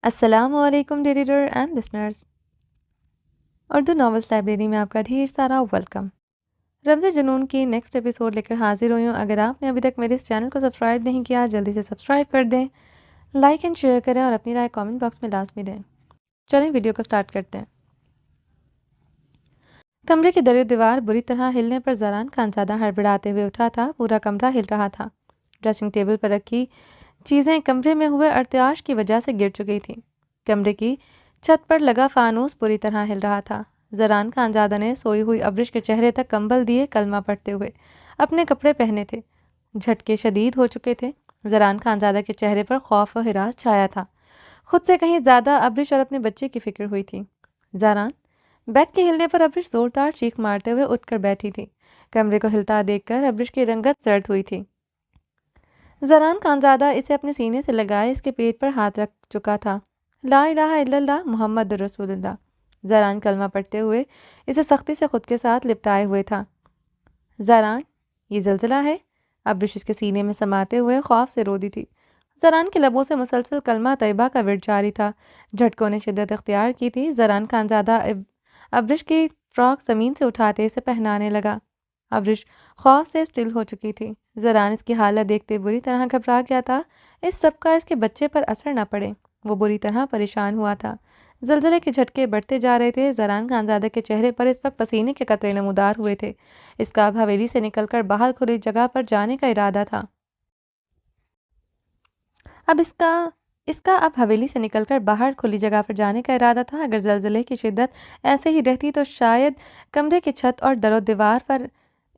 अस्सलामुअलैकुम dear reader and listeners. Urdu novels library में आपका ढेर सारा वेलकम। रमज़ जुनून की नेक्स्ट एपिसोड लेकर हाजिर हुई हूँ। अगर आपने अभी तक मेरे इस चैनल को सब्सक्राइब नहीं किया, जल्दी से सब्सक्राइब कर दें, लाइक एंड शेयर करें और अपनी राय कमेंट बॉक्स में लाजमी दें। चलें वीडियो को स्टार्ट करते हैं। कमरे की दर दीवार बुरी तरह हिलने पर ज़रान खानज़ादा हड़बड़ाते हुए उठा था। पूरा कमरा हिल रहा था। ड्रेसिंग टेबल पर रखी चीज़ें कमरे में हुए अर्त्याश की वजह से गिर चुकी थीं। कमरे की छत पर लगा फानूस पूरी तरह हिल रहा था। ज़रान खानज़ादा ने सोई हुई अब्रिश के चेहरे तक कंबल दिए कलमा पढ़ते हुए अपने कपड़े पहने थे। झटके शदीद हो चुके थे। ज़रान खानज़ादा के चेहरे पर खौफ और हिरास छाया था। खुद से कहीं ज़्यादा अब्रिश और अपने बच्चे की फिक्र हुई थी। ज़रान बेड के हिलने पर अब्रिश जोरदार चीख मारते हुए उठकर बैठी थी। कमरे को हिलता देखकर अब्रिश की रंगत सर्द हुई थी। ज़रान खानज़ादा इसे अपने सीने से लगाए इसके पेट पर हाथ रख चुका था। ला इलाहा इल्लल्लाह मुहम्मद रसूलुल्लाह। ज़रान कलमा पढ़ते हुए इसे सख्ती से खुद के साथ लिपटाए हुए था। ज़रान, ये ज़लज़ला है? अब्रिश इसके सीने में समाते हुए खौफ से रोदी थी। ज़रान के लबों से मुसलसल कलमा तैयबा का विर्द जारी था। झटकों ने शिद्दत इख्तियार की थी। ज़रान खानज़ादा अब्रिश की फ्रॉक ज़मीन से उठाते इसे पहनाने लगा। अब्रिश खौफ से स्टिल हो चुकी थी। ज़रान इसकी हालत देखते बुरी तरह घबरा गया था। इस सब का इसके बच्चे पर असर न पड़े, वो बुरी तरह परेशान हुआ था। ज़लज़ले के झटके बढ़ते जा रहे थे। ज़रान खानज़ादा के चेहरे पर इस वक्त पसीने के कतरे नमूदार हुए थे। इसका अब हवेली से निकलकर बाहर खुली जगह पर जाने का इरादा था। अब इसका इसका अब हवेली से निकलकर बाहर खुली जगह पर जाने का इरादा था। अगर ज़लज़ले की शिद्दत ऐसे ही रहती तो शायद कमरे की छत और दरो दीवार पर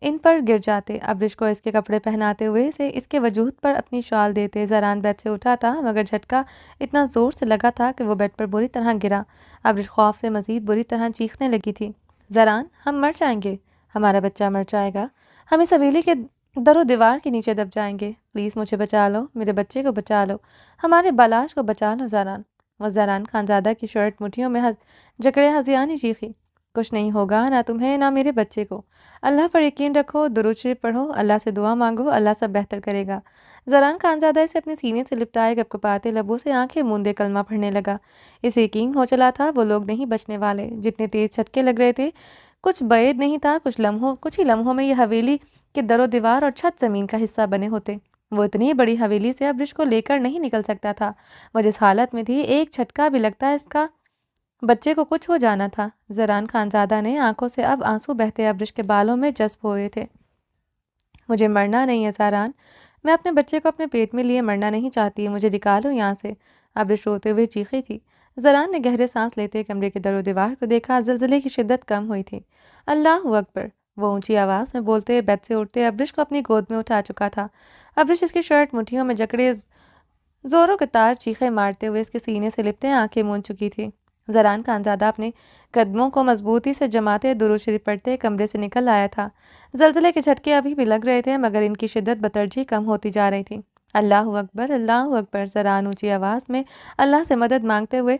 इन पर गिर जाते। अब्रिश को इसके कपड़े पहनाते हुए इसे इसके वजूद पर अपनी शाल देते। ज़रान बेड से उठा था मगर झटका इतना ज़ोर से लगा था कि वो बेड पर बुरी तरह गिरा। अब्रिश खौफ से मज़ीद बुरी तरह चीखने लगी थी। ज़रान, हम मर जाएंगे, हमारा बच्चा मर जाएगा, हम इस हवेली के दरो दीवार के नीचे दब जाएंगे। प्लीज़ मुझे बचा लो, मेरे बच्चे को बचा लो, हमारे बालाश को बचा लो ज़रान। वह ज़रान खानज़ादा की शर्ट मुठियों में जकड़े हज़ियानी चीखी। कुछ नहीं होगा, ना तुम्हें ना मेरे बच्चे को। अल्लाह पर यकीन रखो, दुरूद शरीफ पढ़ो, अल्लाह से दुआ मांगो, अल्लाह सब बेहतर करेगा। ज़रान खानज़ादा इसे अपने सीने से लिपटाए कपकपाते लबों से आंखें मूंदे कलमा पढ़ने लगा। इसे यकीन हो चला था वो लोग नहीं बचने वाले। जितने तेज झटके लग रहे थे, कुछ बैद नहीं था। कुछ ही लम्हों में यह हवेली के दरो दीवार और छत ज़मीन का हिस्सा बने होते। वो इतनी बड़ी हवेली से अब्रिश को लेकर नहीं निकल सकता था। वह जिस हालत में थी, एक झटका भी लगता है इसका बच्चे को कुछ हो जाना था। ज़रान खानज़ादा ने आंखों से अब आंसू बहते अब्रिश के बालों में जज्ब हुए थे। मुझे मरना नहीं है ज़रान, मैं अपने बच्चे को अपने पेट में लिए मरना नहीं चाहती, मुझे निकालो यहाँ से। अब्रिश रोते हुए चीखी थी। ज़रान ने गहरे सांस लेते कमरे के दरो दीवार को देखा। ज़लज़ले की शिद्दत कम हुई थी। अल्लाह अकबर, वो ऊंची आवाज़ में बोलते बेड से उठते अब्रिश को अपनी गोद में उठा चुका था। अब्रिश इसकी शर्ट मुठियों में जकड़े जोरों के तार चीखे मारते हुए इसके सीने से लिपटे आंखें मूंद चुकी थी। ज़रान खानज़ादा अपने कदमों को मजबूती से जमाते दुरूद शरीफ पढ़ते कमरे से निकल आया था। ज़लज़ले के झटके अभी भी लग रहे थे मगर इनकी शिद्दत बतरजी कम होती जा रही थी। अल्लाह अकबर, अल्लाह अकबर। ज़रान ऊंची आवाज़ में अल्लाह से मदद मांगते हुए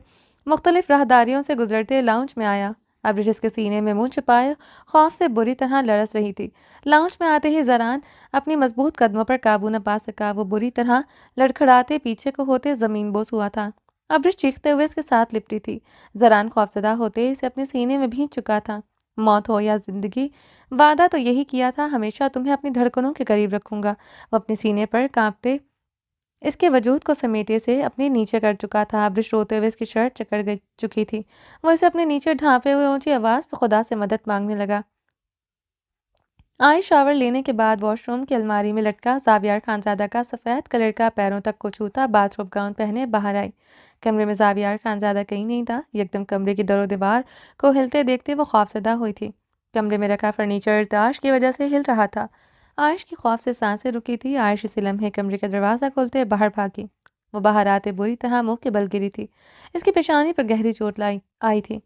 मुख्तलिफ राहदारियों से गुजरते लाउंज में आया। अब्रिश इसके सीने में मुंह छुपाए खौफ से बुरी तरह लड़स रही थी। लाउंज में आते ही ज़रान अपनी मजबूत कदमों पर काबू न पा सका। वो बुरी तरह लड़खड़ाते पीछे को होते ज़मीन बोस हुआ था। अब्रिश चीखते हुए इसके साथ लिपटी थी। ज़रान खौफज़दा होते इसे अपने सीने में भींच चुका था। मौत हो या जिंदगी, वादा तो यही किया था, हमेशा तुम्हें अपनी धड़कनों के करीब रखूंगा। वो अपने सीने पर कांपते इसके वजूद को समेटे से अपने नीचे कर चुका था। अब्रिश रोते हुए इसकी शर्ट चकड़ गई चुकी थी। वो इसे अपने नीचे ढांपे हुए ऊंची आवाज़ पर खुदा से मदद मांगने लगा। आई शावर लेने के बाद वॉशरूम की अलमारी में लटका ज़ावियार खानज़ादा का सफ़ेद कलर का पैरों तक को छूता बाथरूम गाउन पहने बाहर आई। कमरे में ज़ावियार खानज़ादा कहीं नहीं था। यकदम कमरे की दरो दीवार को हिलते देखते वो खौफज़दा हुई थी। कमरे में रखा फर्नीचर ताश की वजह से हिल रहा था। आयश की खौफ से सांसें रुकी थी। आयश इसी लम्हे कमरे का दरवाज़ा खोलते बाहर भागी। वो बाहर आते बुरी तरह मुंह के बल गिरी थी। इसकी पेशानी पर गहरी चोट आई थी।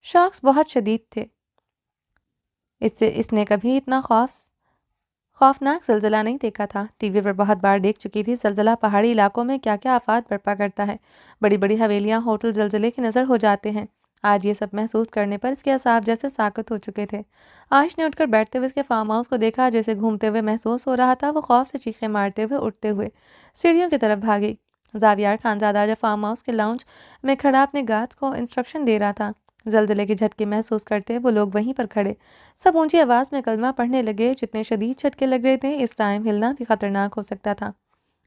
शॉक्स बहुत शदीद थे। इससे इसने कभी इतना खौफनाक ज़लज़ला नहीं देखा था। टीवी पर बहुत बार देख चुकी थी ज़लज़ला पहाड़ी इलाकों में क्या क्या आफात बर्पा करता है। बड़ी बड़ी हवेलियाँ, होटल ज़लज़ले की नज़र हो जाते हैं। आज ये सब महसूस करने पर इसके असाब जैसे साकत हो चुके थे। आश ने उठकर बैठते हुए इसके फार्म हाउस को देखा जैसे घूमते हुए महसूस हो रहा था। वो खौफ से चीखें मारते हुए उठते हुए सीढ़ियों की तरफ भागी। जावियार खानजादा जब फार्म हाउस के लाउंज में खड़ा अपने गार्ड्स को इंस्ट्रक्शन दे रहा था, जल्जले के झटके महसूस करते वो लोग वहीं पर खड़े सब ऊंची आवाज में कलमा पढ़ने लगे। जितने शदीद झटके लग रहे थे, इस टाइम हिलना भी खतरनाक हो सकता था।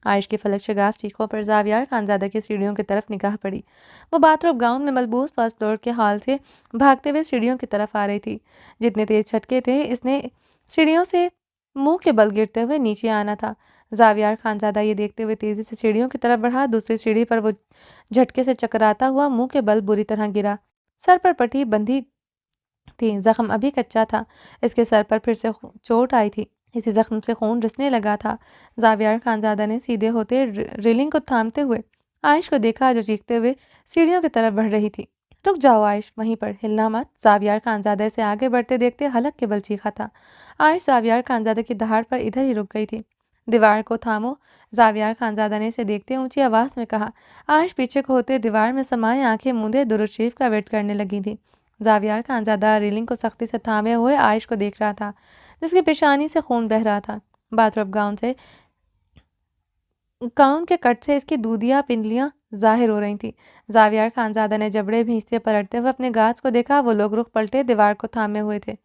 आयश की फलक शगाफ चीखों पर जावियार खानजादा की सीढ़ियों की तरफ निगाह पड़ी। वो बाथरूम गाउन में मलबूस फर्स्ट फ्लोर के हॉल से भागते हुए सीढ़ियों की तरफ आ रही थी। जितने तेज झटके थे, इसने सीढ़ियों से मुंह के बल गिरते हुए नीचे आना था। जावियार खानजादा ये देखते हुए तेजी से सीढ़ियों की तरफ बढ़ा। दूसरी सीढ़ी पर वो झटके से चकराता हुआ मुंह के बल बुरी तरह गिरा। सर पर पट्टी बंधी थी, जख्म अभी कच्चा था। इसके सर पर फिर से चोट आई थी। इसी जख्म से खून रिसने लगा था। जावियार खानजादा ने सीधे होते रेलिंग को थामते हुए आयश को देखा, जो चीखते हुए सीढ़ियों की तरफ बढ़ रही थी। रुक जाओ आयश, वहीं पर हिलना मत। जावियार खानजादा से आगे बढ़ते देखते हलक के बल चीखा था। आयश जावियार खानजादा की दहाड़ पर इधर ही रुक गई थी। दीवार को थामो, जावियार खानजादा ने इसे देखते ऊंची आवाज में कहा। आयश पीछे को होते दीवार में समाये आंखें मूंदे दुरूद शरीफ का वेट करने लगी थी। जावियार खानजादा रेलिंग को सख्ती से थामे हुए आयश को देख रहा था, जिसकी पेशानी से खून बह रहा था। बाथरूम गाउन के कट से इसकी दूधिया पिंडलियां जाहिर हो रही थी। जावियार खानजादा ने जबड़े भींचते पलटते हुए अपने गार्ड्स को देखा। वो लोग रुख पलटे दीवार को थामे हुए थे।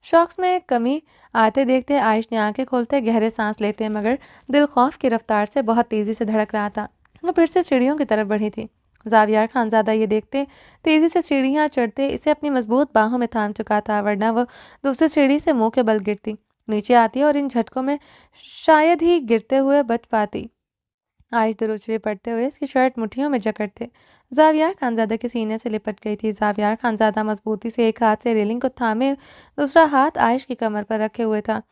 शॉक्स में कमी आते देखते आयश ने आंखें खोलते गहरे सांस लेते, मगर दिल खौफ की रफ्तार से बहुत तेजी से धड़क रहा था। वो फिर से सीढ़ियों की तरफ बढ़ी थी। जावियार खानजादा ये देखते तेजी से सीढ़ियां चढ़ते इसे अपनी मजबूत बाहों में थाम चुका था, वरना वो दूसरी सीढ़ी से मुंह के बल गिरती, नीचे आती और इन झटकों में शायद ही गिरते हुए बच पाती। आयश दरूचरे पड़ते हुए इसकी शर्ट मुट्ठियों में जकड़ थे। जावियार खानजादा के सीने से लिपट गई थी। जावियार खानजादा मजबूती से एक हाथ से रेलिंग को थामे, दूसरा हाथ आयश की कमर पर रखे हुए था।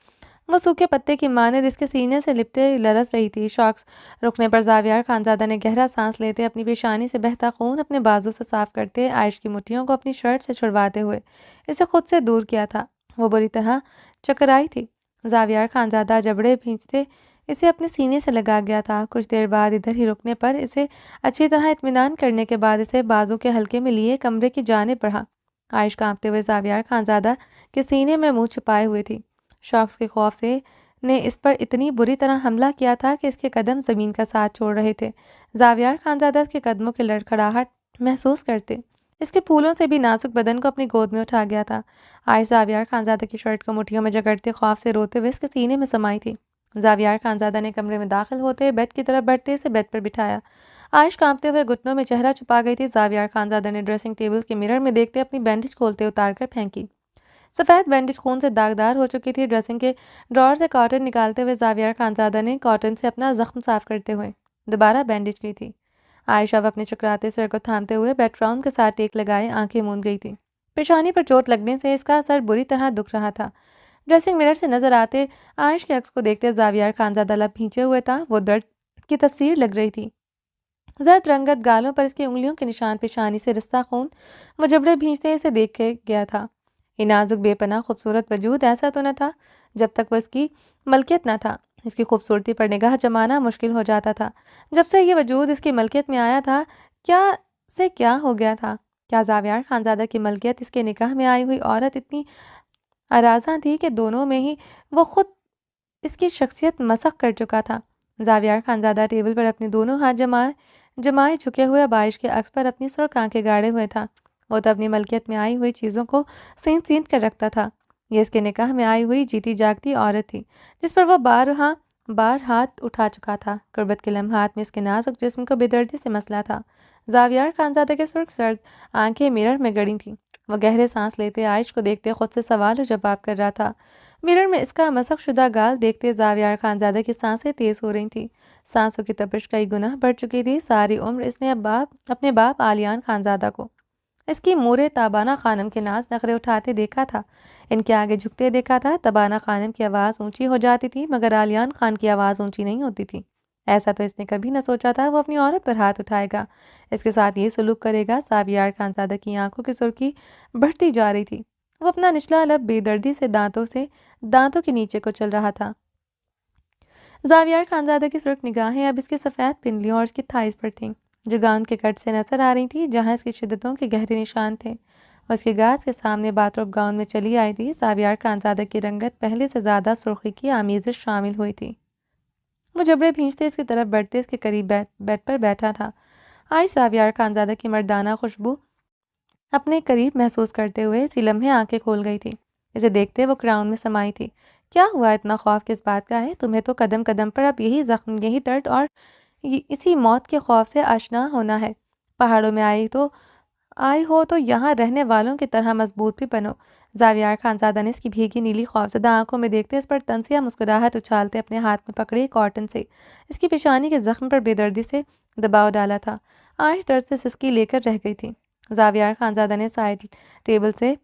वो सूखे पत्ते की मानद इसके सीने से लिपटे लरस रही थी। शॉक्स रुकने पर जावियार खानजादा ने गहरा सांस लेते अपनी पेशानी से बहता खून अपने बाजू से साफ करते आयश की मुट्ठियों को अपनी शर्ट से छुड़वाते हुए इसे खुद से दूर किया था। वो बुरी तरह चकराई थी। जावियार खानजादा जबड़े भींचते इसे अपने सीने से लगा गया था। कुछ देर बाद इधर ही रुकने पर इसे अच्छी तरह इत्मीनान करने के बाद इसे बाजू के हल्के में लिए कमरे की जानिब बढ़ा। आयश कांपते हुए जावियार खानजादा के सीने में मुंह छुपाए हुए थी। शॉक्स के खौफ से ने इस पर इतनी बुरी तरह हमला किया था कि इसके कदम जमीन का साथ छोड़ रहे थे। जावियार खानजादा इसके कदमों की लड़खड़ाहट महसूस करते इसके फूलों से भी नाजुक बदन को अपनी गोद में उठा गया था। आयश जावियार खानजादा की शर्ट को मुट्ठियों में जकड़ते खौफ से रोते हुए इसके सीने में समाई थी। जावियार खानजादा ने कमरे में दाखिल होते बेड की तरफ बढ़ते इसे बेड पर बिठाया। आयश कांपते हुए घुटनों में चेहरा छुपा गई थी। जावियार खानजादा ने ड्रेसिंग टेबल के मिरर में देखते अपनी बैंडेज खोलते उतार कर फेंकी। सफ़ेद बैंडेज खून से दागदार हो चुकी थी। ड्रेसिंग के ड्रॉर से कॉटन निकालते हुए जावियार खानजादा ने कॉटन से अपना जख्म साफ करते हुए दोबारा बैंडेज की थी। आयशा अब अपने चकराते सिर को थामते हुए बेड फ्राउन के साथ टेक लगाए आंखें मूंद गई थी। पेशानी पर चोट लगने से इसका सर बुरी तरह दुख रहा था। ड्रेसिंग मिरर से नजर आते आयश के अक्स को देखते जावियार खानजादा लब भींचे हुए था। वो दर्द की तफसीर लग रही थी। जर्द रंगत गालों पर इसकी उंगलियों के निशान, पेशानी से रिश्ता खून वो जबड़े भींचते इसे देख के गया था। ये नाजुक बेपनाह खूबसूरत वजूद ऐसा तो न था जब तक वो इसकी मलकियत न था। इसकी खूबसूरती पर निगाह जमाना मुश्किल हो जाता था। जब से ये वजूद इसकी मलकियत में आया था, क्या हो गया था? क्या जावियार खानजादा की मलकियत इसके निगाह में आई हुई औरत इतनी अराज़ा थी कि दोनों में ही वो खुद इसकी शख्सियत मसख कर चुका था। जावियार खानजादा टेबल पर अपने दोनों हाथ जमाए जमाए झुके हुए बारिश के अक्स पर अपनी सुर्ख आंखें गाड़े हुए था। वो तो अपनी मलकियत में आई हुई चीज़ों को सींच सींच कर रखता था। ये इसके निकाह में आई हुई जीती जागती औरत थी, जिस पर वो बार हाथ उठा चुका था। कुर्बत के लम्हात में इसके नाजुक जिस्म को बेदर्दी से मसला था। जावियार खानजादा के सुर्ख सर्द आंखें मिरर में गड़ी थीं। वह गहरे सांस लेते आयश को देखते खुद से सवाल और जवाब कर रहा था। मिरर में इसका मसक शुदा गाल देखते जावियार खानजादा की सांसें तेज हो रही थीं। सांसों की तपिश कई गुना बढ़ चुकी थी। सारी उम्र इसने अपने बाप आलियान खानजादा को इसकी मोरे ताबाना खानम के नाज नखरे उठाते देखा था, इनके आगे झुकते देखा था। तबाना खानम की आवाज़ ऊंची हो जाती थी, मगर आलियान खान की आवाज़ ऊंची नहीं होती थी। ऐसा तो इसने कभी न सोचा था वो अपनी औरत पर हाथ उठाएगा, इसके साथ ये सलूक करेगा। जावियार खानजादा की आंखों की सुर्खी बढ़ती जा रही थी। वो अपना निचला लब बेदर्दी से दांतों के नीचे को चल रहा था। जावियार खानजादा की सुर्ख निगाहें अब इसकी सफ़ेद पिंडलियों और इसकी थाइस पर थीं, जो गाउन के कट से नजर आ रही थी, जहां इसकी शिद्दतों के गहरे निशान थे। उसके गाज के सामने बाथरूम गाउन में चली आई थी। जावियार खानजादा की रंगत पहले से ज़्यादा सुर्खी की आमेज़श शामिल हुई थी। वो जबड़े भींचते इसकी तरफ बढ़ते इसके करीब बेड पर बैठा था। आज ज़ावियार खानज़ादा की मर्दाना खुशबू अपने करीब महसूस करते हुए इसी लम्हे आंखें खोल गई थी। इसे देखते वो क्राउन में समाई थी। क्या हुआ, इतना खौफ किस बात का है? तुम्हें तो कदम कदम पर अब यही जख्म, यही दर्द और इसी मौत के खौफ से आशना होना है। पहाड़ों में आई हो तो यहाँ रहने वालों की तरह मजबूत भी बनो। ज़ावियार खानज़ादा ने इसकी भीगी नीली खौफजदा आंखों में देखते इस पर तंसिया मुस्कुराहट उछालते अपने हाथ में पकड़े कॉटन से इसकी पेशानी के जख्म पर बेदर्दी से दबाव डाला था। आयश दर्द से सिसकी लेकर रह गई थी। ज़ावियार खानज़ादा ने साइड टेबल से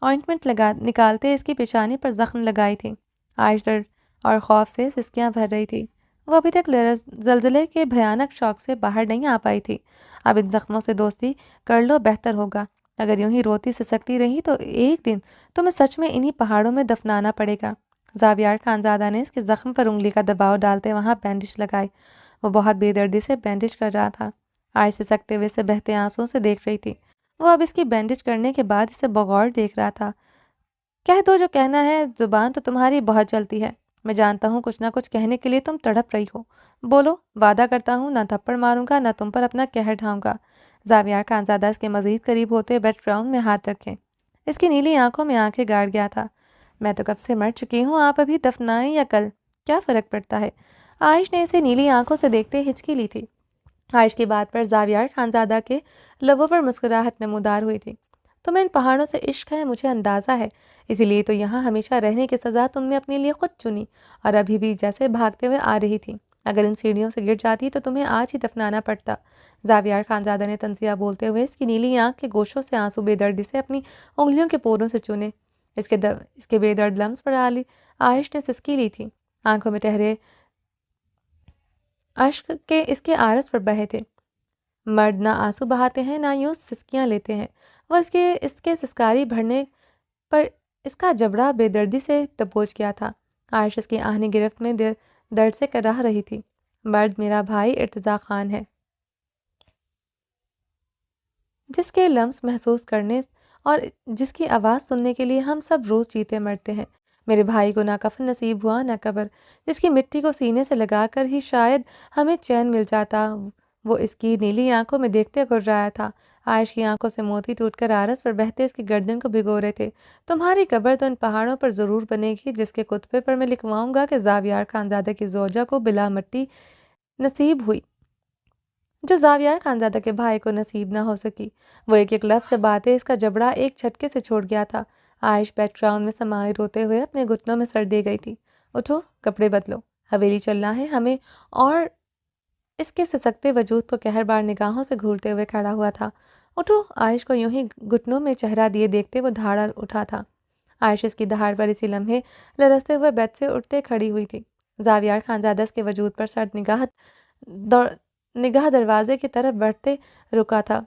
ऑइंटमेंट लगा निकालते इसकी पेशानी पर जख्म लगाई थी। आयश दर्द और खौफ से सिसकियां भर रही थी। वो अभी तक जल्जले के भयानक शौक से बाहर नहीं आ पाई थी। अब इन जख्मों से दोस्ती कर लो, बेहतर होगा। अगर यूं ही रोती सिसकती रही तो एक दिन तुम्हें सच में इन्हीं पहाड़ों में दफनाना पड़ेगा। ज़ावियार खानज़ादा ने इसके जख्म पर उंगली का दबाव डालते वहां बैंडेज लगाई। वो बहुत बेदर्दी से बैंडेज कर रहा था। आज सिसकते हुए से बहते आंसुओं से देख रही थी। वो अब इसकी बैंडेज करने के बाद इसे बगौर देख रहा था। कह दो जो कहना है, जुबान तो तुम्हारी बहुत चलती है। मैं जानता हूँ कुछ ना कुछ कहने के लिए तुम तड़प रही हो। बोलो, वादा करता हूँ ना थप्पड़ मारूंगा ना तुम पर अपना कहर ढाऊंगा। ज़ावियार खानज़ादा इसके मजीद करीब होते बेड ग्राउंड में हाथ रखे इसकी नीली आंखों में आंखें गाड़ गया था। मैं तो कब से मर चुकी हूँ, आप अभी दफनाएं या कल, क्या फ़र्क पड़ता है? आयश ने इसे नीली आंखों से देखते हिचकी ली थी। आयश की बात पर ज़ावियार खानज़ादा के लबों पर मुस्कुराहट नमूदार हुई थी। तुम्हें इन पहाड़ों से इश्क है, मुझे अंदाज़ा है। इसीलिए तो यहाँ हमेशा रहने की सज़ा तुमने अपने लिए खुद चुनी और अभी भी जैसे भागते हुए आ रही थी। अगर इन सीढ़ियों से गिर जाती तो तुम्हें आज ही दफनाना पड़ता। ज़ावियार खानज़ादा ने तंजिया बोलते हुए इसकी नीली आंख के गोशों से आंसू बेदर्दी से अपनी उंगलियों के पोरों से चुने। इसके बेदर्द लम्स पर आयश ने सिसकी ली थी। आंखों में ठहरे अश्क के इसके आरस पर बहे थे। मर्द ना आंसू बहाते हैं ना यूं सिसकियां लेते हैं। वह इसके सिसकारी भरने पर इसका जबड़ा बेदर्दी से दबोच गया था। आयश इसकी आहनी गिरफ्त में दर्द से कराह रही थी। मर्द मेरा भाई इर्तिजा खान है, जिसके लम्स महसूस करने और जिसकी आवाज़ सुनने के लिए हम सब रोज़ जीते मरते हैं। मेरे भाई को ना कफन नसीब हुआ ना कब्र, जिसकी मिट्टी को सीने से लगाकर ही शायद हमें चैन मिल जाता। वो इसकी नीली आंखों में देखते गुर्राया था। आयश की आंखों से मोती टूटकर आरस पर बहते इसकी गर्दन को भिगो रहे थे। तुम्हारी कब्र तो इन पहाड़ों पर ज़रूर बनेगी, जिसके कुतबे पर मैं लिखवाऊंगा कि ज़ावियार खानज़ादा की जोजा को बिला मट्टी नसीब हुई, जो ज़ावियार खानज़ादा के भाई को नसीब ना हो सकी। वो एक एक लफ्ज़ से बातें इसका जबड़ा एक झटके से छोड़ गया था। आयश बैकग्राउंड में समाये रोते हुए अपने घुटनों में सर दे गई थी। उठो, कपड़े बदलो, हवेली चलना है हमें। और इसके सिसकते वजूद को कहर बार निगाहों से घूरते हुए खड़ा हुआ था। उठो, आयश को यूं ही घुटनों में चेहरा दिए देखते वो धाड़ा उठा था। आयश इसकी दहाड़ पर इसी लम्हे लरसते हुए बेड से उठते खड़ी हुई थी। ज़ावियार खानज़ादा के वजूद पर सर्द निगाह दरवाजे की तरफ बढ़ते रुका था।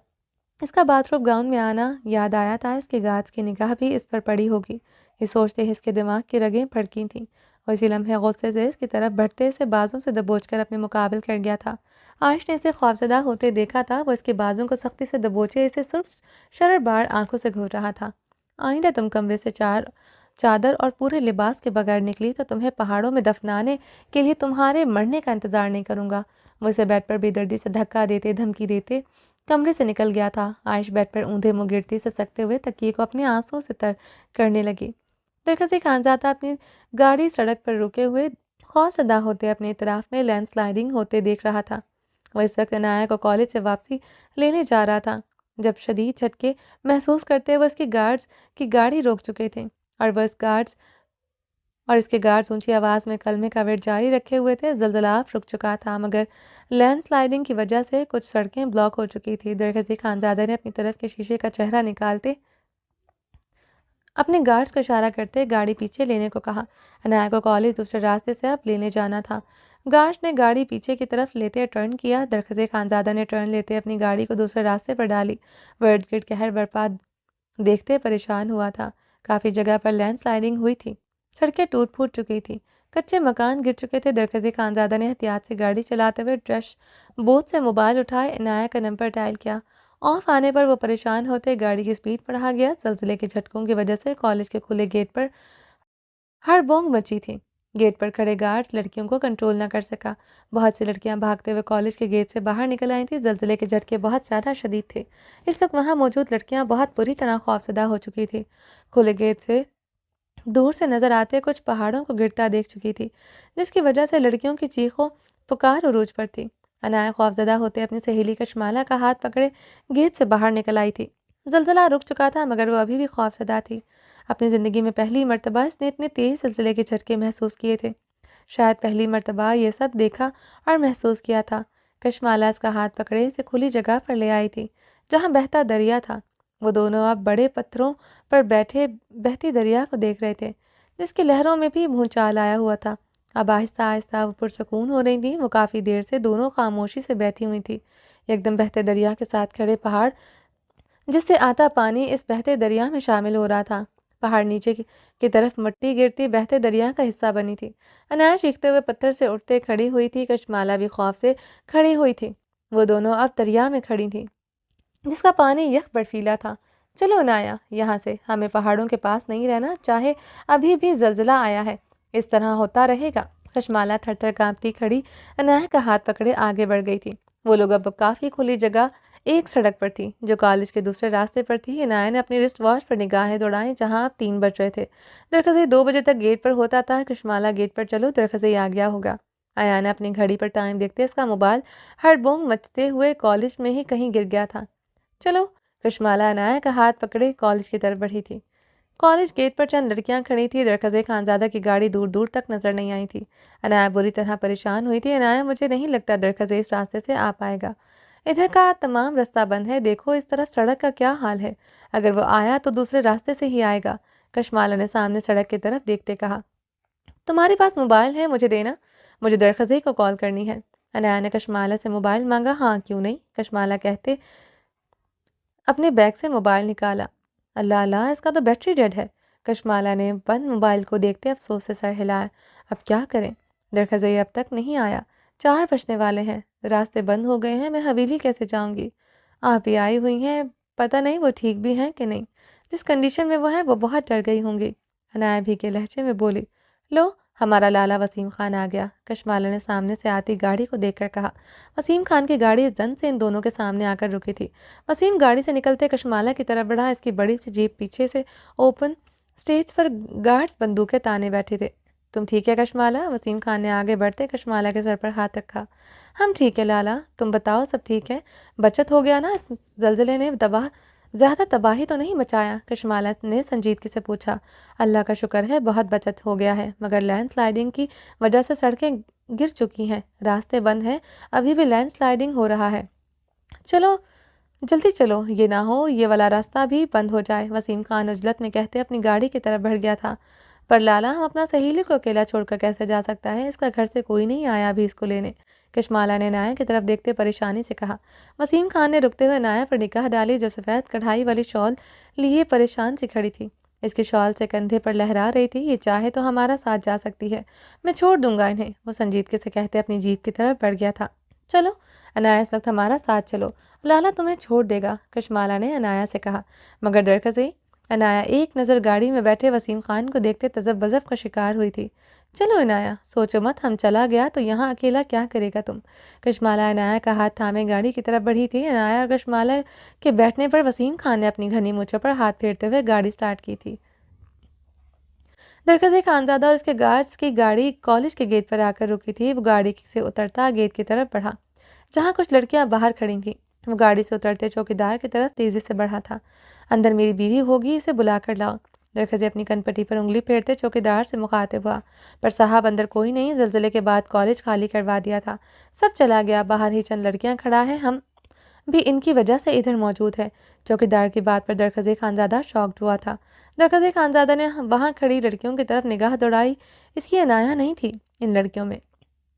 इसका बाथरूम गाउन में आना याद आया था। इसके गाज की निगाह भी इस पर पड़ी होगी। ये सोचते ही इसके दिमाग की रगें फड़की थीं और इसी लम्हे गुस्से से इसकी तरफ बढ़ते इसे बाजों से दबोचकर अपने मुकाबिल कर गया था। आयश ने इसे खौफजदा होते देखा था। वो इसके बाजों को सख्ती से दबोचे इसे सुर्ख शररबार आंखों से घूर रहा था। आइंदा तुम कमरे से चादर और पूरे लिबास के बगैर निकली तो तुम्हें पहाड़ों में दफनाने के लिए तुम्हारे मरने का इंतजार नहीं करूंगा। वो इसे बेड पर बेदर्दी से धक्का देते धमकी देते कमरे से निकल गया था। आयश बेड पर ऊंधे मुंह गिरती से सकते हुए तकिए को अपने आंसुओं से तर करने लगी। दरखसी खानजादा अपनी गाड़ी सड़क पर रुके हुए खौफजदा होते अपने इतराफ में लैंडस्लाइडिंग होते देख रहा था। वह इस वक्त अनाया को कॉलेज से वापसी लेने जा रहा था जब शदीद झटके महसूस करते हुए उसकी गार्ड्स की गाड़ी रोक चुके थे और वह इसके गार्ड्स ऊंची आवाज़ में कलमे का वेट जारी रखे हुए थे। जलजला रुक चुका था मगर लैंडस्लाइडिंग की वजह से कुछ सड़कें ब्लॉक हो चुकी थी। दरखसी खानजादा ने अपनी तरफ के शीशे का चेहरा निकालते अपने गार्ड्स को इशारा करते गाड़ी पीछे लेने को कहा। अनाया को कॉलेज दूसरे रास्ते से अब लेने जाना था। गार्ड्स ने गाड़ी पीछे की तरफ लेते टर्न किया। दरखसी खानजादा ने टर्न लेते अपनी गाड़ी को दूसरे रास्ते पर डाली। वह इर्द गिर्द कहर बरपा देखते परेशान हुआ था। काफ़ी जगह पर लैंडस्लाइडिंग हुई थी। सड़कें टूट फूट चुकी थी। कच्चे मकान गिर चुके थे। दरखसी खानजादा ने एहतियात से गाड़ी चलाते हुए डैश बोर्ड से मोबाइल उठाए इनाया का नंबर डायल किया। ऑफ आने पर वो परेशान होते गाड़ी की स्पीड बढ़ा गया। जलजिले के झटकों की वजह से कॉलेज के खुले गेट पर हड़बोंग मची थी। गेट पर खड़े गार्ड्स लड़कियों को कंट्रोल न कर सका। बहुत सी लड़कियां भागते हुए कॉलेज के गेट से बाहर निकल आई थीं। ज़लज़ले के झटके बहुत ज़्यादा शदीद थे। इस वक्त वहां मौजूद लड़कियां बहुत बुरी तरह खौफजदा हो चुकी थी। खुले गेट से दूर से नजर आते कुछ पहाड़ों को गिरता देख चुकी थी, जिसकी वजह से लड़कियों की चीखों पुकार उरूज पर थी। अनाया खौफजदा होते अपनी सहेली कशमाला का हाथ पकड़े गेट से बाहर निकल आई थी। जलजला रुक चुका था मगर वो अभी भी खौफजदा थी। अपनी ज़िंदगी में पहली मर्तबा इसने इतने तेज सिलसिले के झटके महसूस किए थे। शायद पहली मर्तबा ये सब देखा और महसूस किया था। कशमाला इसका हाथ पकड़े इसे खुली जगह पर ले आई थी, जहाँ बहता दरिया था। वो दोनों अब बड़े पत्थरों पर बैठे बहती दरिया को देख रहे थे, जिसकी लहरों में भी भूचाल आया हुआ था। अब आहिस्ता आहिस्ता वो पुरसकून हो रही थी। वो काफ़ी देर से दोनों खामोशी से बैठी हुई थी। एकदम बहते दरिया के साथ खड़े पहाड़ जिससे आता पानी इस बहते दरिया में शामिल हो रहा था। पहाड़ नीचे की तरफ मिट्टी गिरती बहते दरिया का हिस्सा बनी थी। अनाया चीखते हुए पत्थर से उठते खड़ी हुई थी। कशमाला भी खौफ से खड़ी हुई थी। वो दोनों अब दरिया में खड़ी थी, जिसका पानी यख बर्फीला था। चलो अनाया, यहाँ से हमें पहाड़ों के पास नहीं रहना, चाहे अभी भी जलजला आया है, इस तरह होता रहेगा। कशमाला थर-थर कांपती खड़ी अनाया का हाथ पकड़े आगे बढ़ गई थी। वो लोग अब काफ़ी खुली जगह एक सड़क पर थी, जो कॉलेज के दूसरे रास्ते पर थी। अनाया ने अपनी रिस्ट वॉच पर निगाहें दौड़ाई, जहाँ अब 3 बज रहे थे। दरखज़ई 2 बजे तक गेट पर होता था। कशमाला गेट पर चलो, दरखज़ई आ गया होगा। अनाया ने अपनी घड़ी पर टाइम देखते इसका मोबाइल हड़बोंग मचते हुए कॉलेज में ही कहीं गिर गया था। चलो, कशमाला अनाया का हाथ पकड़े कॉलेज की तरफ बढ़ी थी। कॉलेज गेट पर चंद लड़कियां खड़ी थी। दरखज़े खानजादा की गाड़ी दूर दूर तक नजर नहीं आई थी। अनाया बुरी तरह परेशान हुई थी। अनाया, मुझे नहीं लगता दरखज़े इस रास्ते से आ पाएगा। इधर का तमाम रास्ता बंद है। देखो इस तरफ सड़क का क्या हाल है। अगर वो आया तो दूसरे रास्ते से ही आएगा। कशमाला ने सामने सड़क की तरफ देखते कहा। तुम्हारे पास मोबाइल है, मुझे देना, मुझे दरखज़े को कॉल करनी है। अनाया ने कशमाला से मोबाइल मांगा। हाँ, क्यों नहीं, कशमाला कहते अपने बैग से मोबाइल निकाला। अल्लाह अल्लाह, इसका तो बैटरी डेड है। कशमाला ने बंद मोबाइल को देखते अफसोस से सर हिलाया। अब क्या करें, दरखज़ई अब तक नहीं आया। 4 बजने वाले हैं, रास्ते बंद हो गए हैं, मैं हवेली कैसे जाऊंगी। आप ही आई हुई हैं, पता नहीं वो ठीक भी हैं कि नहीं। जिस कंडीशन में वो है वो बहुत डर गई होंगी। अनाया भी के लहजे में बोली। लो, हमारा लाला वसीम खान आ गया। कशमाला ने सामने से आती गाड़ी को देखकर कहा। वसीम खान की गाड़ी जन से इन दोनों के सामने आकर रुकी थी। वसीम गाड़ी से निकलते कशमाला की तरफ बढ़ा। इसकी बड़ी सी जीप पीछे से ओपन स्टेज पर गार्ड्स बंदूकें ताने बैठे थे। तुम ठीक है कशमाला? वसीम खान ने आगे बढ़ते कशमाला के सर पर हाथ रखा। हम ठीक है लाला, तुम बताओ सब ठीक है? बचत हो गया ना? इस जल्जले ने ज़्यादा तबाही तो नहीं मचाया? कशमाला ने संजीदगी से पूछा। अल्लाह का शुक्र है बहुत बचत हो गया है, मगर लैंडस्लाइडिंग की वजह से सड़कें गिर चुकी हैं, रास्ते बंद हैं, अभी भी लैंडस्लाइडिंग हो रहा है। चलो जल्दी चलो, ये ना हो ये वाला रास्ता भी बंद हो जाए। वसीम खान उजलत में कहते अपनी गाड़ी की तरफ बढ़ गया था। पर लाला, हम अपना सहेली को अकेला छोड़कर कैसे जा सकता है? इसका घर से कोई नहीं आया अभी इसको लेने। कशमाला ने नाया की तरफ देखते परेशानी से कहा। वसीम खान ने रुकते हुए नाया पर निगाह डाली, जो सफ़ेद कढ़ाई वाली शॉल लिए परेशान सी खड़ी थी। इसकी शॉल से कंधे पर लहरा रही थी। ये चाहे तो हमारा साथ जा सकती है, मैं छोड़ दूंगा इन्हें, वो संजीदगी से कहते अपनी जीप की तरफ बढ़ गया था। चलो अनाया, इस वक्त हमारा साथ चलो, लाला तुम्हें छोड़ देगा, कशमाला ने अनाया से कहा। मगर दरकज़ई अनाया एक नज़र गाड़ी में बैठे वसीम खान को देखते तजब बजब का शिकार हुई थी। चलो अनाया, सोचो मत, हम चला गया तो यहाँ अकेला क्या करेगा तुम। कशमाला अनाया का हाथ थामे गाड़ी की तरफ बढ़ी थी। अनाया और कशमाला के बैठने पर वसीम खान ने अपनी घनी मूंछों पर हाथ फेरते हुए गाड़ी स्टार्ट की थी। दरकज़ई खानजादा और उसके गार्ड्स की गाड़ी कॉलेज के गेट पर आकर रुकी थी। वो गाड़ी से उतरता गेट की तरफ बढ़ा, जहाँ कुछ लड़कियां बाहर खड़ी थीं। वो गाड़ी से उतरते चौकीदार की तरफ तेजी से बढ़ा था। अंदर मेरी बीवी होगी, इसे बुलाकर लाओ। दरकज़ई अपनी कनपट्टी पर उंगली फेरते चौकीदार से मुखातिब हुआ। पर साहब, अंदर कोई नहीं, ज़लज़ले के बाद कॉलेज खाली करवा दिया था, सब चला गया, बाहर ही चंद लड़कियां खड़ा है, हम भी इनकी वजह से इधर मौजूद है। चौकीदार की बात पर दरकज़ई खानजादा शॉक्ड हुआ था। दरकज़ई खानजादा ने वहाँ खड़ी लड़कियों की तरफ निगाह दौड़ाई। इसकी अनाया नहीं थी इन लड़कियों में।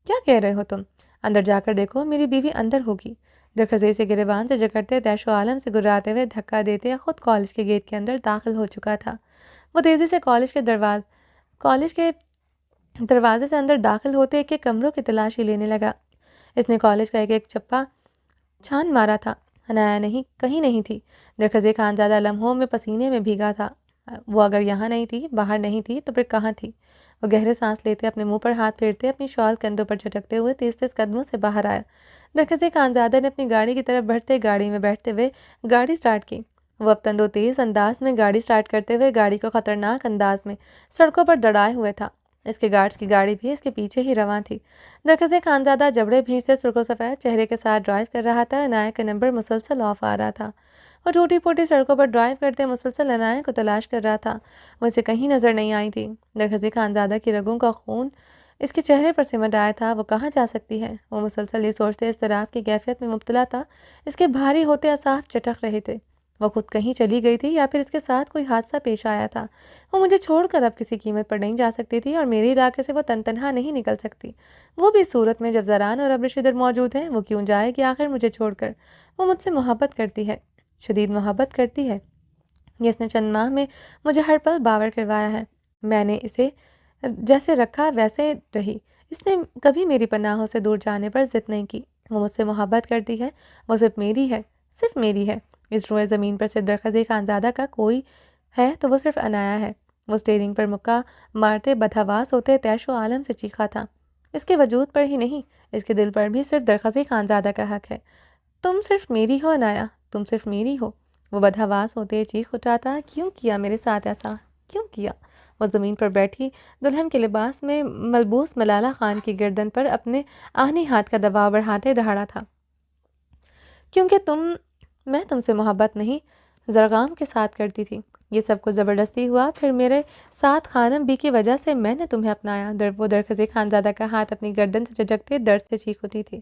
क्या कह रहे हो तुम? अंदर जाकर देखो, मेरी बीवी अंदर होगी। दरकज़ई से गिरेबान से जकड़ते दैशो आलम से गुर्राते हुए धक्का देते खुद कॉलेज के गेट के अंदर दाखिल हो चुका था। वो तेज़ी से कॉलेज के दरवाजे से अंदर दाखिल होते एक एक कमरों की तलाशी लेने लगा। इसने कॉलेज का एक एक चप्पा छान मारा था। अनाया नहीं, कहीं नहीं थी। दरकज़ई खानजादा लम्हों में पसीने में भीगा था। वो अगर यहाँ नहीं थी, बाहर नहीं थी, तो फिर कहाँ थी? वो गहरे सांस लेते, अपने मुंह पर हाथ फेरते, अपनी शॉल कंधों पर झटकते हुए तेज तेज कदमों से बाहर आया। दरखसे खानजादा ने अपनी गाड़ी की तरफ बढ़ते गाड़ी में बैठते हुए गाड़ी स्टार्ट की। वो अब तंदो तेज अंदाज में गाड़ी स्टार्ट करते हुए गाड़ी को खतरनाक अंदाज में सड़कों पर दौड़ाए हुए था। इसके गार्ड्स की गाड़ी भी इसके पीछे ही रवां थी। दरखसे खानजादा जबड़े भीड़ से सुर्खो सफ़ेद चेहरे के साथ ड्राइव कर रहा था। अनाया का नंबर मुसलसल ऑफ आ रहा था। वो टूटी फूटी सड़कों पर ड्राइव करते मुसलसल अनाया को तलाश कर रहा था। वो इसे कहीं नजर नहीं आई थी। दरखसे खानजादा की रगों का खून इसके चेहरे पर सिमट आया था। वो कहाँ जा सकती है? वो मुसलसल ये सोचते इस तरह की कैफियत में मुब्तला था। इसके भारी होते असाफ चटक रहे थे। वो खुद कहीं चली गई थी या फिर इसके साथ कोई हादसा पेश आया था। वो मुझे छोड़कर अब किसी कीमत पर नहीं जा सकती थी और मेरे इलाके से वो तनतनहा नहीं निकल सकती, वो भी इस सूरत में जब ज़रान और अब्रिश इधर मौजूद हैं। वो क्यों जाएगी आखिर मुझे छोड़कर? वो मुझसे मोहब्बत करती है, शदीद मोहब्बत करती है। इसने चंद माह में मुझे हर पल बावर करवाया है। मैंने इसे जैसे रखा वैसे रही। इसने कभी मेरी पनाहों से दूर जाने पर जिद नहीं की। वो मुझसे मोहब्बत करती है। वो सिर्फ मेरी है, सिर्फ मेरी है। इस रोए ज़मीन पर सिर्फ दरखज़े खानज़ादा का कोई है तो वो सिर्फ अनाया है। वो स्टीयरिंग पर मुक्का मारते बदहवास होते तैशो आलम से चीखा था। इसके वजूद पर ही नहीं, इसके दिल पर भी सिर्फ दरखज़े खानज़ादा का हक है। तुम सिर्फ मेरी हो अनाया, तुम सिर्फ मेरी हो। वो बदहवास होते चीख उठाता, क्यों किया मेरे साथ ऐसा, क्यों किया? वो ज़मीन पर बैठी दुल्हन के लिबास में मलबूस मलाला खान की गर्दन पर अपने आहनी हाथ का दबाव बढ़ाते दहाड़ा था। क्योंकि मैं तुमसे मोहब्बत नहीं, ज़रगाम के साथ करती थी। ये सब कुछ ज़बरदस्ती हुआ, फिर मेरे साथ खानम बी की वजह से मैंने तुम्हें अपनाया। वो दरखज़े खानज़ादा का हाथ अपनी गर्दन से झटकते दर्द से चीख उठी थी।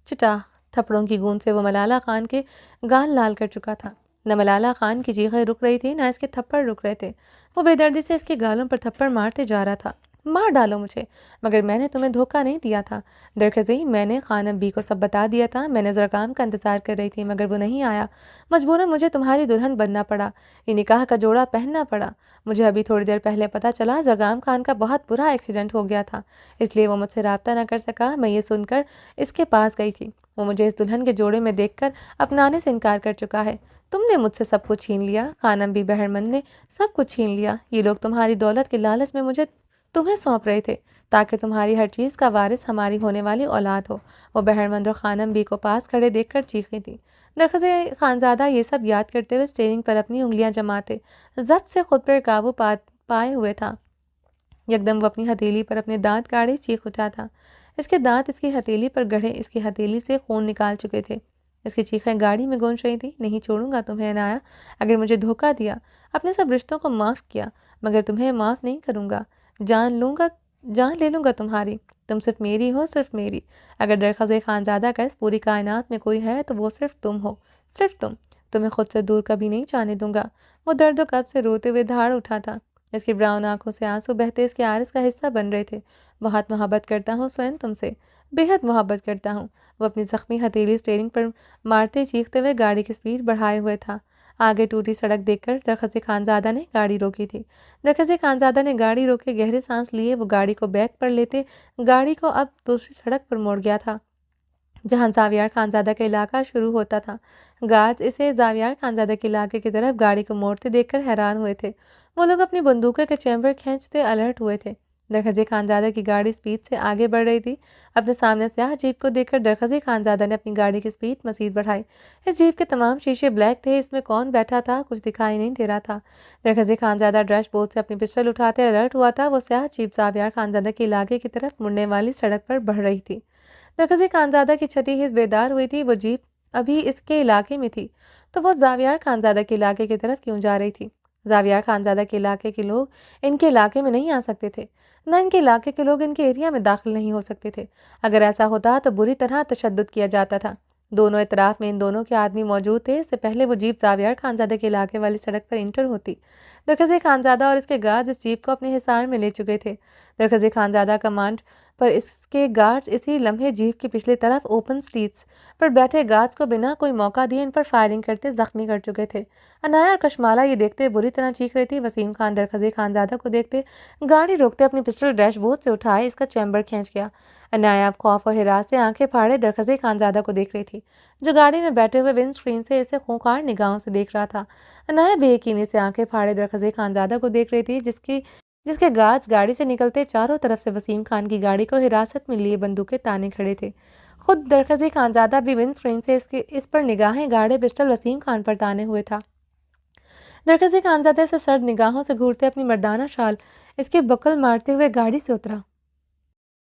चिटा थप्पड़ों की गूंज से वो मलाला खान के गाल लाल कर चुका था। न मलाला खान की चीखें रुक रही थी, न इसके थप्पड़ रुक रहे थे। वो बेदर्दी से इसके गालों पर थप्पड़ मारते जा रहा था। मार डालो मुझे, मगर मैंने तुम्हें धोखा नहीं दिया था। दरखज़ी मैंने खानम बी को सब बता दिया था। मैंने ज़रगाम का इंतज़ार कर रही थी, मगर वो नहीं आया। मजबूरन मुझे तुम्हारी दुल्हन बनना पड़ा, ये निकाह का जोड़ा पहनना पड़ा। मुझे अभी थोड़ी देर पहले पता चला ज़रगाम खान का बहुत बुरा एक्सीडेंट हो गया था, इसलिए वो मुझसे रब्ता न कर सका। मैं ये सुनकर इसके पास गई थी। वो मुझे इस दुल्हन के जोड़े में देखकर अपनाने से इनकार कर चुका है। तुमने मुझसे सब कुछ छीन लिया। खानम बी बहरमंद ने सब कुछ छीन लिया। ये लोग तुम्हारी दौलत के लालच में मुझे तुम्हें सौंप रहे थे, ताकि तुम्हारी हर चीज़ का वारिस हमारी होने वाली औलाद हो। वो बहरमंद और खानम बी को पास खड़े देखकर चीखी थी। दरखज़े खानज़ादा ये सब याद करते हुए स्टीयरिंग पर अपनी उंगलियां जमाते जब्त से खुद पर काबू पाए हुए था। यकदम वो अपनी हथेली पर अपने दांत गाड़े चीख उठा था। इसके दांत इसकी हथेली पर गढ़े इसकी हथेली से खून निकाल चुके थे। इसकी चीखें गाड़ी में गूंज रही थी। नहीं छोड़ूंगा तुम्हें अनाया, अगर मुझे धोखा दिया, अपने सब रिश्तों को माफ़ किया, मगर तुम्हें माफ़ नहीं करूंगा। जान ले लूँगा तुम्हारी। तुम सिर्फ मेरी हो, सिर्फ मेरी। अगर दरखज़े खानज़ादा का इस पूरी कायनात में कोई है तो वो सिर्फ तुम हो, सिर्फ तुम। तुम्हें खुद से दूर कभी नहीं जाने दूंगा। वो दर्द व कब से रोते हुए दहाड़ उठा था। इसकी ब्राउन आंखों से आंसू बहते इसके आरिस का हिस्सा बन रहे थे। बहुत मोहब्बत करता हूँ स्वयं तुमसे, बेहद मोहब्बत करता हूँ। वो अपनी जख्मी हथेली स्टीयरिंग पर मारते चीखते हुए गाड़ी की स्पीड बढ़ाए हुए था। आगे टूटी सड़क देखकर दरखज़े खानज़ादा ने गाड़ी रोकी थी। दरखज़े खानज़ादा ने गाड़ी रोके गहरे सांस लिए। वो गाड़ी को बैक पर लेते गाड़ी को अब दूसरी सड़क पर मोड़ गया था, जहां ज़ावियार खानज़ादा का इलाका शुरू होता था। गार्ड्स इसे ज़ावियार खानज़ादा के इलाके की तरफ गाड़ी को मोड़ते देखकर हैरान हुए थे। वो लोग अपनी बंदूकों के चैम्बर खींचते अलर्ट हुए थे। दरखज़े खानज़ादा की गाड़ी स्पीड से आगे बढ़ रही थी। अपने सामने स्याह जीप को देखकर दरखज़े खानज़ादा ने अपनी गाड़ी की स्पीड मज़ीद बढ़ाई। इस जीप के तमाम शीशे ब्लैक थे। इसमें कौन बैठा था कुछ दिखाई नहीं दे रहा था। दरखज़े खानज़ादा डैशबोर्ड से अपनी पिस्टल उठाते अलर्ट हुआ था। वो स्याह जीप ज़ावियार खानज़ादा के इलाके की तरफ मुड़ने वाली सड़क पर बढ़ रही थी। दरखज़े खानज़ादा की छठी हिस्स बेदार हुई थी। वो जीप अभी इसके इलाके में थी, तो वो ज़ावियार खानज़ादा के इलाके की तरफ क्यों जा रही थी? ज़ावियार खानज़ादा के इलाके के लोग इनके इलाके में नहीं आ सकते थे, न इनके इलाके के लोग इनके एरिया में दाखिल नहीं हो सकते थे। अगर ऐसा होता तो बुरी तरह तशद्दुद किया जाता था। दोनों इतराफ में इन दोनों के आदमी मौजूद थे। इससे पहले वो जीप ज़ावियार खानज़ादा के इलाके वाली सड़क पर इंटर होती, दरखज़े खानज़ादा और इसके गार्ड इस जीप को अपने हिसार में ले चुके थे। दरखज़े खानज़ादा कमांड पर इसके गार्ड्स इसी लम्हे जीप की पिछली तरफ ओपन स्ट्रीट्स पर बैठे गार्ड्स को बिना कोई मौका दिए इन पर फायरिंग करते जख्मी कर चुके थे। अनाया और कशमाला ये देखते बुरी तरह चीख रही थी। वसीम खान दरखज़े खानज़ादा को देखते गाड़ी रोकते अपनी पिस्टल डैशबोर्ड से उठाए इसका चैम्बर खींच गया। अनाया अब खौफ और हिरास से आंखें फाड़े दरखज़े खानज़ादा को देख रही थी, जो गाड़ी में बैठे हुए विंड स्क्रीन से इसे खूंखार निगाहों से देख रहा था। अनाया बेयकीनी से आंखें फाड़े दरखज़े खानज़ादा को देख रही थी, जिसकी जिसके गार्ड्स गाड़ी से निकलते चारों तरफ से वसीम खान की गाड़ी को हिरासत में लिए बंदूकें ताने खड़े थे। खुद दरखजी खानजादा भी विंड स्क्रीन से इस पर निगाहें गाड़े पिस्टल वसीम खान पर ताने हुए था। दरखजी खानजादा से सर्द निगाहों से घूरते अपनी मर्दाना शाल इसके बकल मारते हुए गाड़ी से उतरा।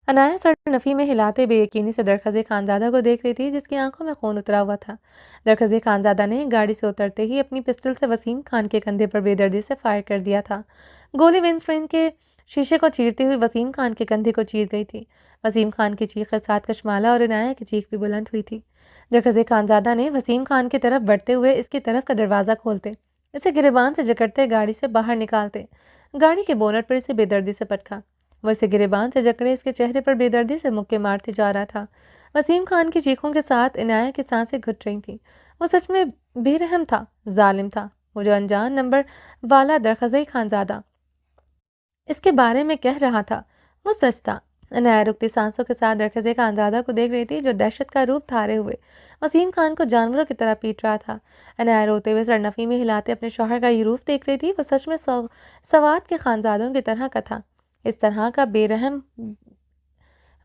अनाया सर नफ़ी में हिलाते बेयकीनी से दरखज़े खानज़ादा को देख रही थी, जिसकी आंखों में खून उतरा हुआ था। दरखज़े खानज़ादा ने गाड़ी से उतरते ही अपनी पिस्टल से वसीम खान के कंधे पर बेदर्दी से फायर कर दिया था। गोली विंडस्क्रीन के शीशे को चीरती हुई वसीम खान के कंधे को चीर गई थी। वसीम खान की चीख के साथ कशमाला और इनाया की चीख भी बुलंद हुई थी। दरखज़े खानज़ादा ने वसीम खान की तरफ बढ़ते हुए इसकी तरफ का दरवाज़ा खोलते, इसे गिरेबान से जकड़ते गाड़ी से बाहर निकालते गाड़ी के बोनट पर इसे बेदर्दी से पटका। वो इसे गिरेबान से जकड़े इसके चेहरे पर बेदर्दी से मुक्के मारते जा रहा था। वसीम खान की चीखों के साथ इनाया की सांसें घुट रही थीं। वो सच में बेरहम था, जालिम था। वो जो अनजान नंबर वाला दरखज़ई खानज़ादा इसके बारे में कह रहा था, वो सच था। इनाया रुकती सांसों के साथ दरखज़े खानज़ादा को देख रही थी, जो दहशत का रूप धारे हुए वसीम खान को जानवरों की तरह पीट रहा था। इनाया रोते हुए सरनफी में हिलाते अपने शौहर का ये रूप देख रही थी। वो सच में सवात के खानज़ादों की तरह का था। इस तरह का बेरहम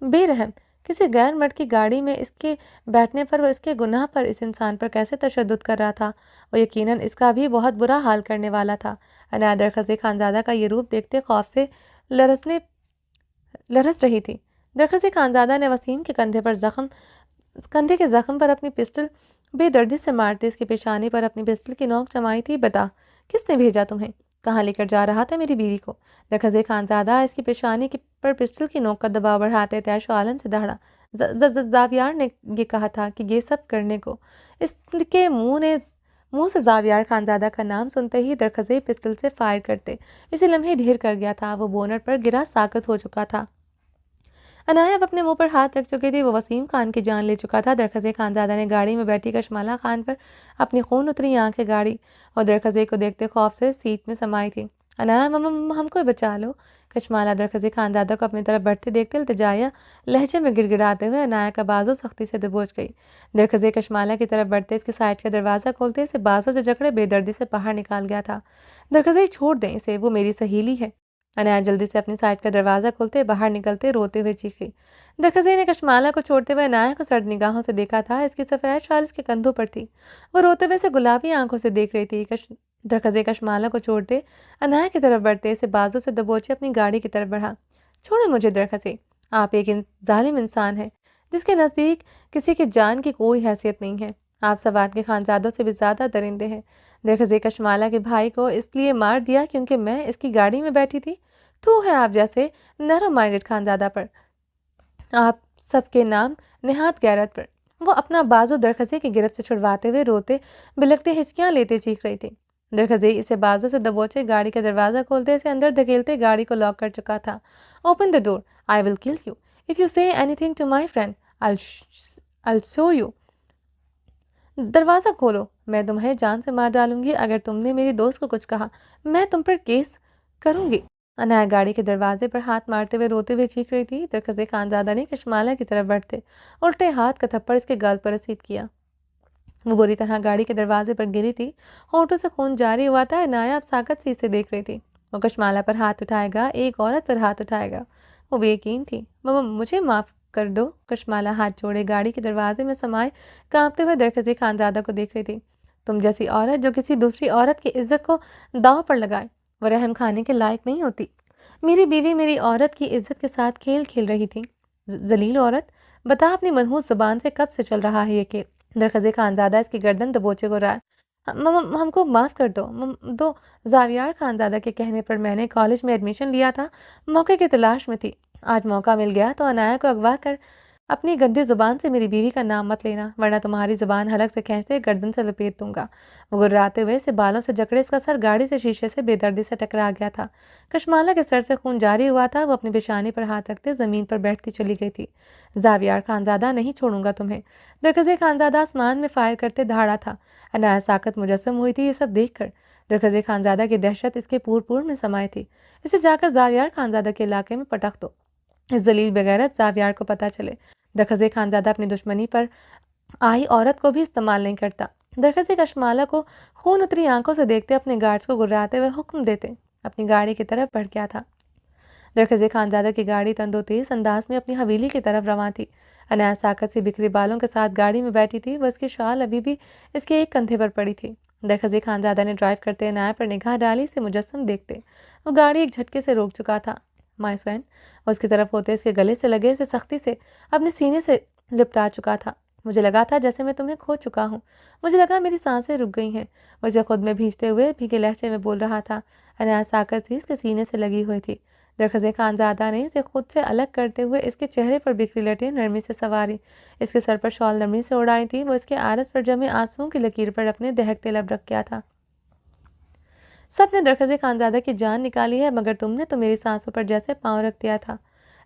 बेरहम किसी गैर मर्द की गाड़ी में इसके बैठने पर वो इसके गुनाह पर इस इंसान पर कैसे तशद्दुद कर रहा था। वो यकीनन इसका भी बहुत बुरा हाल करने वाला था। अनाया दरखज़े खानज़ादा का ये रूप देखते खौफ से लरस रही थी। दरखज़े खानज़ादा ने वसीम के कंधे के ज़ख्म पर अपनी पिस्टल बेदर्दी से मारते इसकी पेशानी पर अपनी पिस्टल की नोक जमाई थी। बता, किसने भेजा तुम्हें? कहाँ लेकर जा रहा था मेरी बीवी को? दरखज़े खानज़ादा इसकी पेशानी पर पिस्टल की नोक का दबाव बढ़ाते तैश आलम से दहाड़ा। जावियार ने ये कहा था कि ये सब करने को। इसके मुंह से जावियार खानज़ादा का नाम सुनते ही दरखज़े पिस्टल से फायर करते इसे लम्हे ढेर कर गया था। वो बोनट पर गिरा साकत हो चुका था। अनाया अब अपने मुंह पर हाथ रख चुकी थी। वो वसीम खान की जान ले चुका था। दरखज़े खानज़ादा ने गाड़ी में बैठी कशमाला खान पर अपनी खून उतरी आंखें गाड़ी और दरखज़े को देखते खौफ से सीट में समाई थी। अनाया, मम्मा हमको बचा लो। कशमाला दरखज़े खानज़ादा को अपनी तरफ बढ़ते देखते इल्तिजाया लहजे में गिड़गिड़ाते हुए अनाया का बाजू सख्ती से दबोच गई। दरखज़े कशमाला की तरफ बढ़ते इसके साइड का दरवाज़ा खोलते इसे बाजू से जकड़े बेदर्दी से बाहर निकाल गया था। दरखज़े, छोड़ दें इसे, वो मेरी सहेली है। अनाया जल्दी से अपनी साइड का दरवाज़ा खोलते बाहर निकलते रोते हुए चीखी। दरखज़े ने कशमाला को छोड़ते हुए अनाया को सर्द निगाहों से देखा था। इसकी सफ़ेद शाल इसके कंधों पर थी। वो रोते हुए से गुलाबी आंखों से देख रही थी। दरखज़े कशमाला को छोड़ते अनाया की तरफ बढ़ते इसे बाजू से दबोचे अपनी गाड़ी की तरफ बढ़ा। छोड़े मुझे दरखज़े, आप एक जालिम इंसान हैं जिसके नज़दीक किसी की जान की कोई हैसियत नहीं है। आप सवात के खानज़ादों से भी ज़्यादा दरिंदे हैं। दरखज़े कशमाला के भाई को इसलिए मार दिया क्योंकि मैं इसकी गाड़ी में बैठी थी। तू है आप जैसे नैरो माइंडेड खानज़ादा पर, आप सबके नाम निहात गैरत पर। वो अपना बाजू दरखज़े की गिरफ्त से छुड़वाते हुए रोते बिलखते हिचकियाँ लेते चीख रही थी। दरखज़े इसे बाजू से दबोचे गाड़ी का दरवाज़ा खोलते इसे अंदर धकेलते गाड़ी को लॉक कर चुका था। Open the door, I will kill you if you say anything to my friend, I show you. दरवाज़ा खोलो, मैं तुम्हें जान से मार डालूंगी अगर तुमने मेरी दोस्त को कुछ कहा। मैं तुम पर केस करूंगी। अनाया गाड़ी के दरवाजे पर हाथ मारते हुए रोते हुए चीख रही थी। दरखज़े खानज़ादा ने कशमाला की तरफ बढ़ते उल्टे हाथ का थप्पड़ इसके गाल पर रसीद किया। वो बुरी तरह गाड़ी के दरवाजे पर गिरी थी। होंठों से खून जारी हुआ था। अनाया अब साकत से इसे देख रही थी। वो कशमाला पर हाथ उठाएगा, एक औरत पर हाथ उठाएगा। वो बेयकीन थी। मम्मा मुझे माफ़ कर दो। कशमाला हाथ जोड़े गाड़ी के दरवाजे में समाये कांपते हुए दरखज़े खानज़ादा को देख रही थी। तुम जैसी औरत जो किसी दूसरी औरत की इज्जत को दांव पर लगाए, वो रहम खाने के लायक नहीं होती। मेरी बीवी मेरी औरत की इज्जत के साथ खेल खेल रही थी। जलील औरत, बता अपनी मनहूस ज़ुबान से कब से चल रहा है ये खेल? दरखज़े खानज़ादा इसकी गर्दन दबोचे को रहा है। हमको माफ़ कर दो। जावियार खानज़ादा के कहने पर मैंने कॉलेज में एडमिशन लिया था। मौके की तलाश में थी। आज मौका मिल गया तो अनाया को अगवा कर अपनी गंदी ज़ुबान से मेरी बीवी का नाम मत लेना, वरना तुम्हारी ज़ुबान हलक से खींचते गर्दन से लपेट दूंगा। वो गुर्राते हुए इसे बालों से जकड़े इसका सर गाड़ी से शीशे से बेदर्दी से टकरा गया था। कशमाला के सर से खून जारी हुआ था। वो अपनी पेशानी पर हाथ रखते ज़मीन पर बैठती चली गई थी। जावियार खानज़ादा, नहीं छोड़ूंगा तुम्हें। दरखज़े खानज़ादा आसमान में फायर करते दहाड़ा था। अनाया साकत मुजस्सम हुई थी ये सब देख कर। दरखज़े खानज़ादा की दहशत इसके पूर में समाई थी। इसे जाकर जावियार खानज़ादा के इलाके में पटक दो, इस जलील बेगैरत जावियार को पता चले। दरखज़े खानज़ादा अपनी दुश्मनी पर आई औरत को भी इस्तेमाल नहीं करता। दरखज़े कशमाला को खून उतरी आंखों से देखते अपने गार्ड्स को गुर्राते हुए हुक्म देते अपनी गाड़ी की तरफ बढ़ गया था। दरखज़े खानज़ादा की गाड़ी तंदोतेज़ अंदाज में अपनी हवेली की तरफ रवां थी। अनाया साकत से बिखरे बालों के साथ गाड़ी में बैठी थी। वह इसकी शाल अभी भी इसके एक कंधे पर पड़ी थी। दरखज़े खानज़ादा ने ड्राइव करते अनाया पर निगाह डाली। इसे मुजस्सम देखते वो गाड़ी एक झटके से रोक चुका था। मायसैन उसकी तरफ होते इसके गले से लगे इसे सख्ती से अपने सीने से लिपटा चुका था। मुझे लगा था जैसे मैं तुम्हें खो चुका हूँ। मुझे लगा मेरी सांसें रुक गई हैं। मुझे खुद में भींचते हुए भीगे लहजे में बोल रहा था। अनाया साकत सी इसके सीने से लगी हुई थी। दरखज़े खानज़ादा ने इसे खुद से अलग करते हुए इसके चेहरे पर बिखरी लटें नरमी से सवारी। इसके सर पर शॉल नरमी से उड़ाई थी। वो इसके आरस पर जमे आंसुओं की लकीर पर अपने दहकते लब रख गया था। सबने दरखज़े खानज़ादा की जान निकाली है, मगर तुमने तो मेरी सांसों पर जैसे पाँव रख दिया था।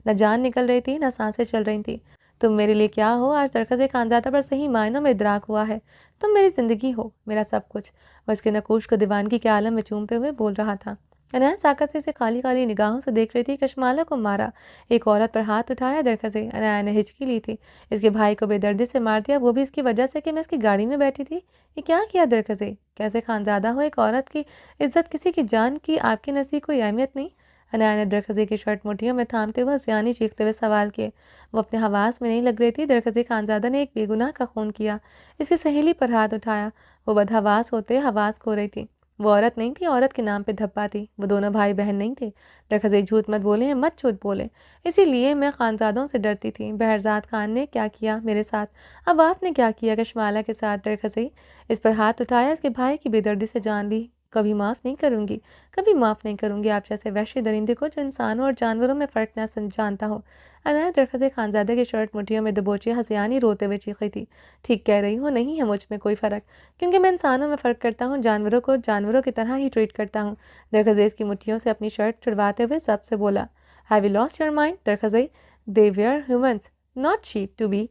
न जान निकल रही थी, न सांसें चल रही थी। तुम मेरे लिए क्या हो, आज दरखज़े खानज़ादा पर सही मायनों में इदराक हुआ है। तुम मेरी ज़िंदगी हो, मेरा सब कुछ। वह इसके नकूश को दीवानगी के आलम में चूमते हुए बोल रहा था। अनाया साकत से इसे खाली खाली निगाहों से देख रही थी। कशमाला को मारा, एक औरत पर हाथ उठाया। दरखज़े अनाया ने हिचकी ली थी। इसके भाई को बेदर्दी से मार दिया, वो भी इसकी वजह से कि मैं इसकी गाड़ी में बैठी थी। ये क्या किया दरखज़े? कैसे खानज़ादा हो, एक औरत की इज्जत, किसी की जान की आपके नज़दीक कोई अहमियत नहीं? अनाया ने दरखज़े की शर्ट मुठियों में थामते हुए हंसियानी चीखते हुए सवाल किए। वो अपने हवास में नहीं लग रही थी। दरखज़े खानज़ादा ने एक बेगुनाह का खून किया। इसकी सहेली पर हाथ उठाया। वो बदहवास होते हवास खो रही थी। वो औरत नहीं थी, औरत के नाम पे धब्बा थी। वो दोनों भाई बहन नहीं थे। दरखज़े झूठ मत बोले, मत झूठ बोले। इसीलिए मैं खानज़ादों से डरती थी। बहरज़ाद खान ने क्या किया मेरे साथ, अब आपने क्या किया कशमाला के साथ? दरखज़े इस पर हाथ उठाया। इसके भाई की बेदर्दी से जान ली। कभी माफ़ नहीं करूँगी, कभी माफ़ नहीं करूँगी आप जैसे वहशी दरिंदे को, जो इंसानों और जानवरों में फ़र्क न जानता हो। अनाया दरखज़े खानज़ादा की शर्ट मुठियों में दबोची हंसियानी रोते हुए चीखी थी। ठीक कह रही हो, नहीं है मुझ में कोई फ़र्क, क्योंकि मैं इंसानों में फ़र्क करता हूँ, जानवरों को जानवरों की तरह ही ट्रीट करता हूँ। दरखज़े की मुठ्ठियों से अपनी शर्ट छुड़वाते हुए सबसे बोला, have you lost your mind दरखज़े? They were humans, not sheep, to be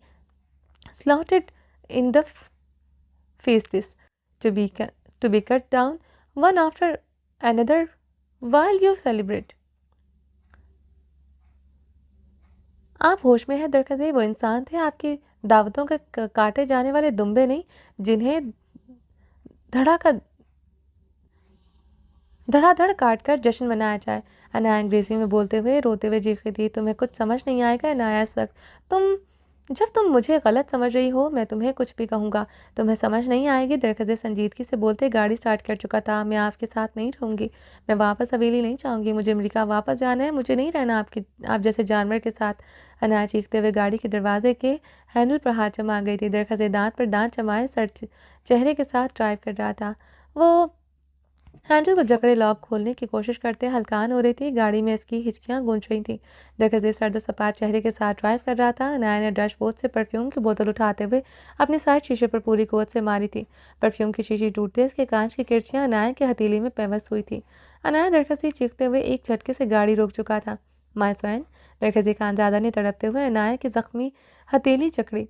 slaughtered in the feasts, to be cut down one after another while you celebrate. आप होश में हैं दरखज़े? वो इंसान थे, आपकी दावतों के काटे जाने वाले दुम्बे नहीं, जिन्हें धड़ाधड़ काट कर जश्न मनाया जाए। अनाया अंग्रेजी में बोलते हुए रोते हुए चीखी थी। तुम्हें कुछ समझ नहीं आएगा अनाया इस वक्त। जब तुम मुझे गलत समझ रही हो, मैं तुम्हें कुछ भी कहूँगा, तुम्हें समझ नहीं आएगी। दरखज़े संजीदगी से बोलते गाड़ी स्टार्ट कर चुका था। मैं आपके साथ नहीं रहूँगी, मैं वापस हवेली नहीं जाऊँगी, मुझे अमेरिका वापस जाना है, मुझे नहीं रहना आप जैसे जानवर के साथ। अनाया चीखते हुए गाड़ी के दरवाजे के हैंडल पर हाथ जमा गई थी। दरखज़े दांत पर दांत जमाए चेहरे के साथ ड्राइव कर रहा था। वो हैंडल को जकड़े लॉक खोलने की कोशिश करते हल्कान हो रही थी। गाड़ी में इसकी हिचकियां गूंज रही थी। दरखज़े सर्द सपाट चेहरे के साथ ड्राइव कर रहा था। अनाया ने डैशबोर्ड से परफ्यूम की बोतल उठाते हुए अपनी साइड शीशे पर पूरी कुव्वत से मारी थी। परफ्यूम की शीशी टूटते इसके कांच की किरचियाँ अनाया के हथेली में पेवस हुई थी। अनाया दरखज़े चीखते हुए एक झटके से गाड़ी रोक चुका था। मायसैन, दरखज़े खानज़ादा ने तड़पते हुए अनाया की जख्मी हथेली जकड़ी।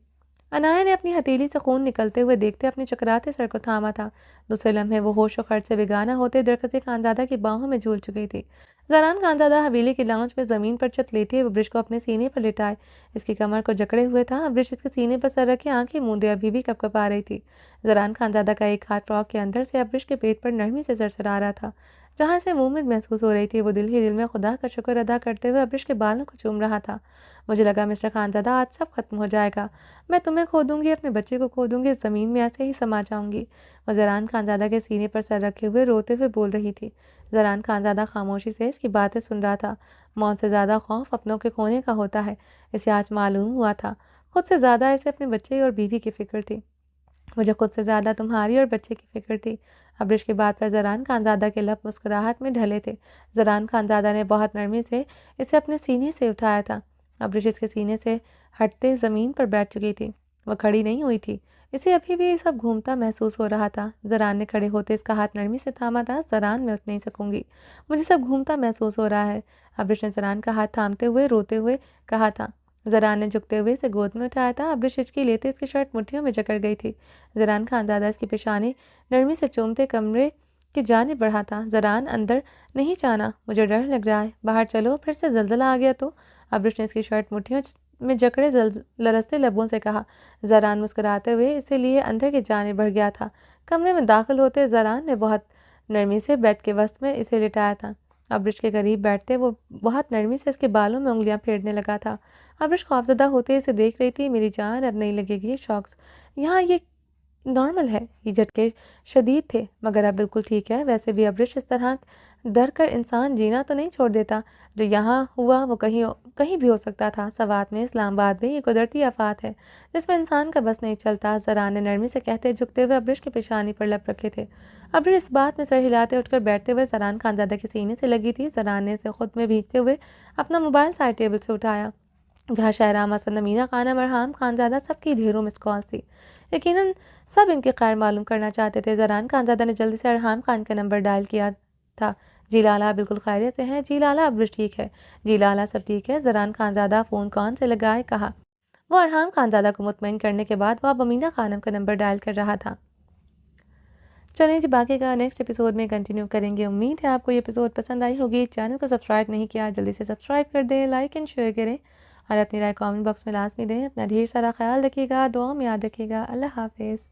अनाया ने अपनी हथेली से खून निकलते हुए देखते अपने चकराते सर को थामा था। दूसरे लम्हे वो होश और खर्च से बेगाना होते दरखज़े खानज़ादा की बाहों में झूल चुकी थी। ज़रान खानज़ादा हवेली की लाउंज में ज़मीन पर चत लेते हुए अब्रिश को अपने सीने पर लिटाए इसकी कमर को जकड़े हुए था। अब्रिश इसके सीने पर सर रखे आंखें मूंदे अभी भी कपकपा रही थी। ज़रान खानज़ादा का एक हाथ फ्रॉक के अंदर से अब्रिश के पेट पर नरमी से सरसरा रहा था। जहाँ से मूवमेंट महसूस हो रही थी, वो दिल ही दिल में खुदा का शुक्र अदा करते हुए अब्रिश के बालों को चूम रहा था। मुझे लगा मिस्टर खानज़ादा आज सब खत्म हो जाएगा, मैं तुम्हें खो दूंगी, अपने बच्चे को खो दूंगी, ज़मीन में ऐसे ही समा जाऊंगी। वो ज़रान खानज़ादा के सीने पर सर रखे हुए रोते हुए बोल रही थी। ज़रान खानज़ादा खामोशी से इसकी बातें सुन रहा था। मौत से ज़्यादा खौफ अपनों के खोने का होता है, इसे आज मालूम हुआ था। खुद से ज़्यादा इसे अपने बच्चे और बीवी की फिक्र थी। मुझे खुद से ज़्यादा तुम्हारी और बच्चे की फिक्र थी। अब्रिश की बात पर ज़रान खानज़ादा के लब मुस्कुराहट में ढले थे। ज़रान खानज़ादा ने बहुत नरमी से इसे अपने सीने से उठाया था। अब्रिश इसके सीने से हटते ज़मीन पर बैठ चुकी थी। वह खड़ी नहीं हुई थी। इसे अभी भी सब घूमता महसूस हो रहा था। ज़रान ने खड़े होते इसका हाथ नरमी से थामा था। ज़रान, मैं उठ नहीं सकूंगी, मुझे सब घूमता महसूस हो रहा है। अब्रिश ने ज़रान का हाथ थामते हुए रोते हुए कहा था। ज़रान ने झुकते हुए इसे गोद में उठाया था। अब्रिश हिचकी लेते इसकी शर्ट मुट्ठियों में जकड़ गई थी। ज़रान खानज़ादा इसकी पेशानी नरमी से चूमते कमरे की जानिब बढ़ा था। ज़रान, अंदर नहीं जाना, मुझे डर लग रहा है, बाहर चलो, फिर से ज़लज़ला आ गया तो। अब्रिश ने इसकी शर्ट मुट्ठियों में जकड़े लरसते लबों से कहा। ज़रान मुस्कुराते हुए इसे लिए अंदर की जानिब बढ़ गया था। कमरे में दाखिल होते ज़रान ने बहुत नरमी से बेड के वस्त में इसे लिटाया था। अब्रिश के करीब बैठते वो बहुत नरमी से इसके बालों में उंगलियां फेरने लगा था। अब्रिश खौफजदा होते इसे देख रही थी। मेरी जान, अब नहीं लगेगी शॉक्स, यहाँ ये नॉर्मल है। ये झटके शदीद थे मगर अब बिल्कुल ठीक है। वैसे भी अब्रिश इस तरह डर कर इंसान जीना तो नहीं छोड़ देता। जो यहाँ हुआ वो कहीं कहीं भी हो सकता था। सवात में, इस्लामाबाद में ये कुदरती आफात है जिसमें इंसान का बस नहीं चलता। जरा ने नरमी से कहते झुकते हुए अब्रिश की पेशानी पर लब रखे थे। अब्रिश इस बात में सर हिलाते उठकर बैठते हुए जरान खानजादा के सीने से लगी थी। जरान ने इसे खुद में भींचते हुए अपना मोबाइल साइड टेबल से उठाया जहाँ शहराम असफंदा मीना खाना मरहम खानजादा सबकी ढेरों मिस कॉल थी। यकीनन सब इनकी खैर मालूम करना चाहते थे। जरान खानजादा ने जल्दी से अरहाम खान का नंबर डायल किया था। जी लाला, बिल्कुल खैरियत से हैं जी लाला, अब्रिश ठीक है जी लाला, सब ठीक है। जरान खानजादा फ़ोन कौन से लगाए कहा। वो अरहाम खानजादा को मुतमईन करने के बाद वो अब अमीना खानम का नंबर डायल कर रहा था। चलें जी, बाकी का नेक्स्ट एपिसोड में कंटिन्यू करेंगे। उम्मीद है आपको ये एपिसोड पसंद आई होगी। चैनल को सब्सक्राइब नहीं किया, जल्दी से सब्सक्राइब कर दें, लाइक एंड शेयर करें और अपनी राय कमेंट बॉक्स में लाजमी दें। अपना ढेर सारा ख्याल रखिएगा, दुआ में याद रखिएगा। अल्लाह हाफिज़।